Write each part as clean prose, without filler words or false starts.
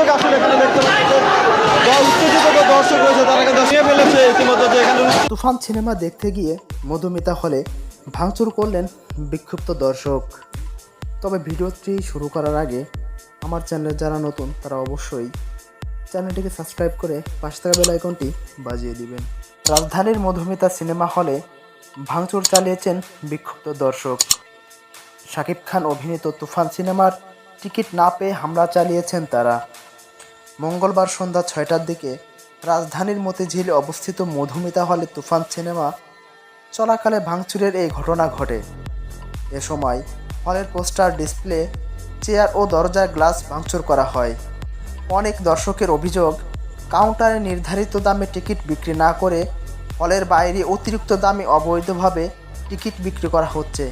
দর্শক আসলে এখানে দেখতে পাচ্ছেন উত্তেজিত যে দর্শক রয়েছে তারা কিন্তু নিয়ে ফেলেছে ইতিমধ্যে যে এখানে তুফান সিনেমা দেখতে গিয়ে মধুমিতা হলে ভাঙচুর করলেন বিক্ষুব্ধ দর্শক। তবে ভিডিওটি শুরু করার আগে আমার চ্যানেলে যারা নতুন তারা অবশ্যই চ্যানেলটিকে সাবস্ক্রাইব করে পাশে থাকা বেল আইকনটি বাজিয়ে দিবেন। রাজধানীর মধুমিতা সিনেমা হলে ভাঙচুর চালিয়েছেন বিক্ষুব্ধ দর্শক। শাকিব খান অভিনীত তুফান সিনেমার টিকিট না পেয়ে হামলা চালিয়েছেন তারা। মঙ্গলবার সন্ধ্যা 6টার দিকে রাজধানীর মতিঝিলে অবস্থিত মধুমিতা হলে তুফান সিনেমা চলাকালে ভাঙচুরের এই ঘটনা ঘটে। এ সময় হলের পোস্টার, ডিসপ্লে, চেয়ার ও দরজার গ্লাস ভাঙচুর করা হয়। অনেক দর্শকের অভিযোগ, কাউন্টারে নির্ধারিত দামে টিকিট বিক্রি না করে হলের বাইরে অতিরিক্ত দামে অবৈধভাবে টিকিট বিক্রি করা হচ্ছে।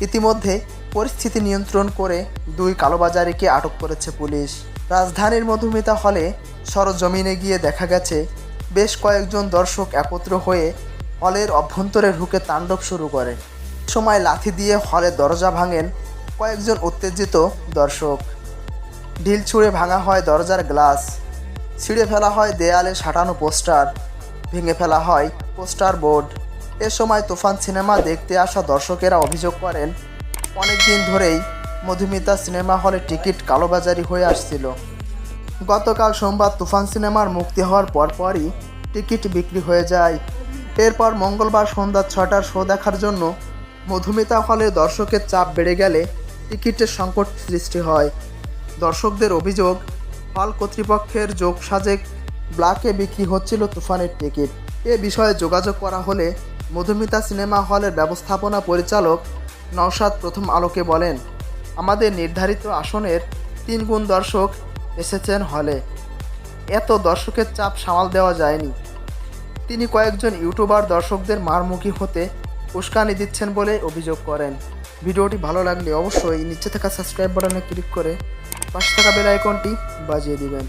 ইতিমধ্যে পরিস্থিতি নিয়ন্ত্রণ করে 2 কালোবাজারিকে আটক করেছে পুলিশ। রাজধানীর মধুমিতা হলে সরজমিনে গিয়ে দেখা গেছে বেশ কয়েকজন দর্শক একত্র হয়ে হলের অভ্যন্তরে ঢুকে তাণ্ডব শুরু করে। সময় লাথি দিয়ে হলের দরজা ভাঙেন কয়েকজন উত্তেজিত দর্শক। ঢিল ছুঁড়ে ভাঙা হয় দরজার গ্লাস, ছিঁড়ে ফেলা হয় দেয়ালে সাঁটানো পোস্টার, ভেঙে ফেলা হয় পোস্টার বোর্ড। এ সময় তুফান সিনেমা দেখতে আসা দর্শকেরা অভিযোগ করেন, অনেক দিন ধরেই মধুমিতা সিনেমা হলে টিকিট কালোবাজারি হয়ে আসছিল। গতকাল সোমবার তুফান সিনেমার মুক্তি হওয়ার পরপরই টিকিট বিক্রি হয়ে যায়। এরপর মঙ্গলবার সন্ধ্যা 6টার শো দেখার জন্য মধুমিতা হলে দর্শকের চাপ বেড়ে গেলে টিকিটের সংকট সৃষ্টি হয়। দর্শকদের অভিযোগ, হল কর্তৃপক্ষের যোগসাজে ব্ল্যাকে বিক্রি হচ্ছিল তুফানের টিকিট। এ বিষয়ে যোগাযোগ করা হলে মধুমিতা সিনেমা হলের ব্যবস্থাপনা পরিচালক নওশাদ প্রথম আলোকে বলেন, আমাদের নির্ধারিত আসনের 3 গুণ দর্শক এসেছেন হলে, এত দর্শকের চাপ সামাল দেওয়া যায়নি। তিনি কয়েকজন ইউটিউবার দর্শকদের মারমুখী হতে উস্কানি দিচ্ছেন বলে অভিযোগ করেন। ভিডিওটি ভালো লাগলে অবশ্যই নিচে থাকা সাবস্ক্রাইব বাটনে ক্লিক করে পাশে থাকা বেল আইকনটি বাজিয়ে দিবেন।